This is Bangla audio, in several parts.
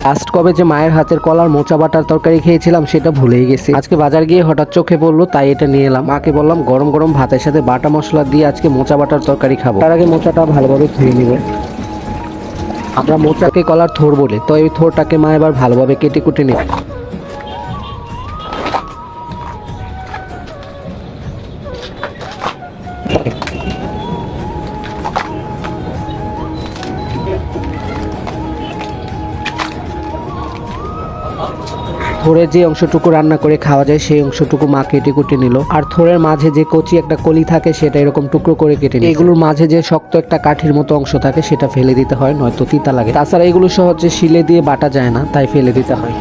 লাস্ট কবে যে মায়ের হাতের কলার মোচা বাটার তরকারি খেয়েছিলাম সেটা ভুলেই গেছি। আজকে বাজার গিয়ে হঠাৎ চোখে পড়লো, তাই এটা নিয়ে এলাম। মাকে বললাম গরম গরম ভাতের সাথে বাটা মশলা দিয়ে আজকে মোচা বাটার তরকারি খাবো। তার আগে মোচাটা ভালোভাবে ধুয়ে নিব। আমরা মোচাকে কলার থোর বলি, তো এই থোরটাকে মা এবার ভালোভাবে কেটে কুটে নিবে। থোরের যে অংশটুকু রান্না করে খাওয়া যায় সেই অংশটুকু মা কেটে কুটে নিল। আর থোরের মাঝে যে কচি একটা কলি থাকে সেটা এরকম টুকরো করে কেটে নিল। এগুলোর মাঝে যে শক্ত একটা কাঠির মতো অংশ থাকে সেটা ফেলে দিতে হয়, নয়তো তিতা লাগে। তাছাড়া এগুলো সহজে শিলে দিয়ে বাটা যায় না, তাই ফেলে দিতে হয়।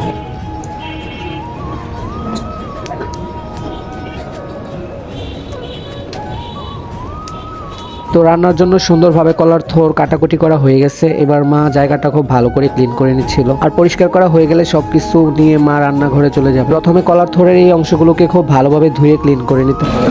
তো রান্নার জন্য সুন্দরভাবে কলার থোর কাটাকুটি করা হয়ে গেছে। এবার মা জায়গাটা খুব ভালো করে ক্লিন করে নিচ্ছিল। আর পরিষ্কার করা হয়ে গেলে সবকিছু নিয়ে মা রান্নাঘরে চলে যাবে। প্রথমে কলার থোরের এই অংশগুলোকে খুব ভালোভাবে ধুয়ে ক্লিন করে নিতে হবে।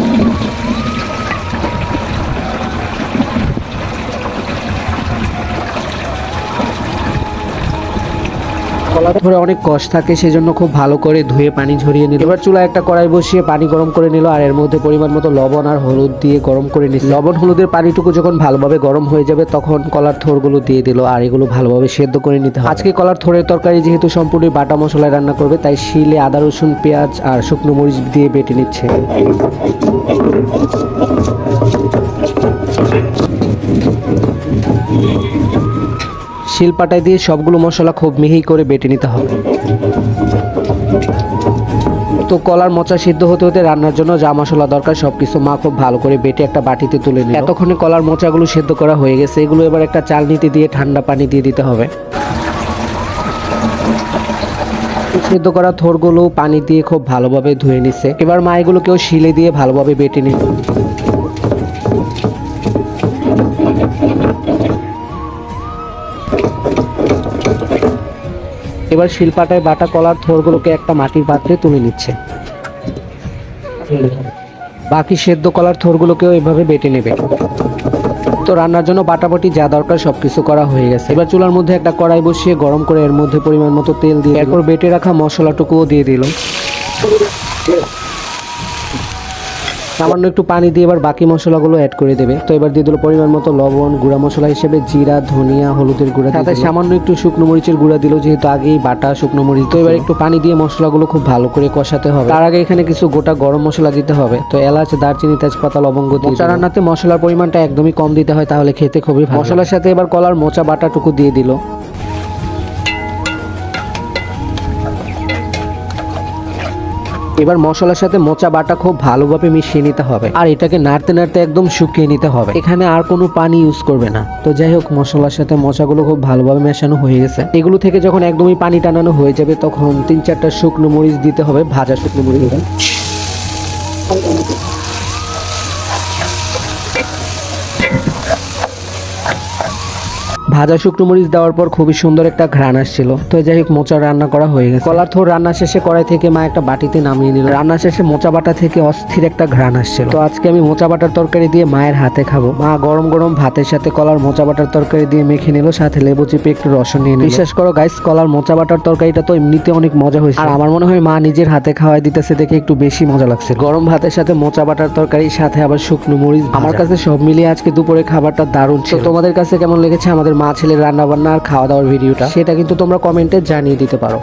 কলার থোরে অনেক কষ থাকে, সেজন্য খুব ভালো করে ধুয়ে পানি ঝরিয়ে নিল। এবার চুলায় একটা কড়াই বসিয়ে পানি গরম করে নিল, আর এর মধ্যে পরিমাণ মতো লবণ আর হলুদ দিয়ে গরম করে নিল। লবণ হলুদের পানিটুকু যখন ভালোভাবে গরম হয়ে যাবে তখন কলার থোরগুলো দিয়ে দিল, আর এগুলো ভালোভাবে সেদ্ধ করে নিতে হবে। আজকে কলার থোরের তরকারি যেহেতু সম্পূর্ণ বাটা মশলায় রান্না করবে, তাই শিলে আদা রসুন পেঁয়াজ আর শুকনো মরিচ দিয়ে বেটে নিচ্ছে। শিলপাটায় দিয়ে সবগুলো মশলা খুব মিহি করে বেটে নিতে হবে। তো কলার মোচা সিদ্ধ হতে হতে রান্নার জন্য যা মশলা দরকার সবকিছু মা খুব ভালো করে বেটে একটা বাটিতে তুলে নিল। এতক্ষণে কলার মোচাগুলো সিদ্ধ করা হয়ে গেছে। এগুলো এবার একটা চালনিতে দিয়ে ঠান্ডা পানি দিয়ে দিতে হবে। সিদ্ধ করা থোরগুলো পানি দিয়ে খুব ভালোভাবে ধুয়ে নিচ্ছে। এবার মা এগুলোকেও শিলে দিয়ে ভালোভাবে বেটে নিল। এবার শিলপাটায় বাটা কলার থোরগুলোকে একটা মাটির পাত্রে তুলে নিচ্ছে। বাকি সেদ্ধ কলার থোরগুলোকেও এভাবে বেটে নেবে। তো রান্নার জন্য বাটাবাটি যা দরকার সবকিছু করা হয়ে গেছে। এবার চুলার মধ্যে একটা কড়াই বসিয়ে গরম করে এর মধ্যে পরিমাণ মতো তেল দিয়ে এরপর বেটে রাখা মশলাটুকুও দিয়ে দিল। সামান্য একটু পানি দিয়ে এবার বাকি মশলাগুলো অ্যাড করে দেবে। তো এবার দিয়ে দিল পরিমাণ মতো লবণ, গুঁড়া মশলা হিসেবে জিরা, ধনিয়া, হলুদের গুঁড়া, সাথে সামান্য একটু শুকনো মরিচের গুঁড়া দিল, যেহেতু আগেই বাটা শুকনো মরিচ। তো এবার একটু পানি দিয়ে মশলাগুলো খুব ভালো করে কষাতে হবে। তার আগে এখানে কিছু গোটা গরম মশলা দিতে হবে। তো এলাচ, দারচিনি, তেজপাতা, লবঙ্গ দিয়ে মোচা রান্নাতে মশলার পরিমাণটা একদমই কম দিতে হয়, তাহলে খেতে খুবই ভালো। মশলার সাথে এবার কলার মোচা বাটাটুকু দিয়ে দিল। এবার মশলার সাথে মোচা বাটা খুব ভালোভাবে মিশিয়ে নিতে হবে, আর এটাকে নাড়তে নাড়তে একদম শুকিয়ে নিতে হবে। এখানে আর কোনো পানি ইউজ করবে না। তো যাই হোক, মশলার সাথে মোচাগুলো খুব ভালোভাবে মেশানো হয়ে গেছে। এগুলো থেকে যখন একদমই পানি টানানো হয়ে যাবে তখন 3-4টা শুকনো মরিচ দিতে হবে, ভাজা শুকনো মরিচ। ভাজা শুকনো মরিচ দেওয়ার পর খুবই সুন্দর একটা ঘ্রাণ আসছিল। তো যাই হোক, মোচা রান্না করা হয়ে গেছে। কলার থোর রান্না শেষে কড়াই থেকে মা একটা বাটিতে নামিয়ে নিল। রান্না শেষে মোচা বাটা থেকে অস্থির একটা ঘ্রাণ আসছিল। তো আজকে আমি মোচা বাটার তরকারি দিয়ে মায়ের হাতে খাবো। মা গরম গরম ভাতের সাথে কলার মোচা বাটার তরকারি দিয়ে মেখে নিল, সাথে লেবু চিপে একটু রসুন নিয়ে নিল। বিশ্বাস করো গাইস, কলার মোচা বাটার তরকারিটা তো এমনিতে অনেক মজা হয়েছে, আর আমার মনে হয় মা নিজের হাতে খাওয়াই দিতেছে দেখে একটু বেশি মজা লাগছে। গরম ভাতের সাথে মোচা বাটার তরকারি, সাথে আবার শুকনো মরিচ। আমার কাছে সব মিলিয়ে আজকে দুপুরে খাবারটা দারুণ ছিল। তোমাদের কাছে কেমন লেগেছে আমাদের মা ছেলের রান্না বান্না আর খাওয়া দাওয়ার ভিডিওটা, সেটা কিন্তু তোমরা কমেন্টে জানিয়ে দিতে পারো।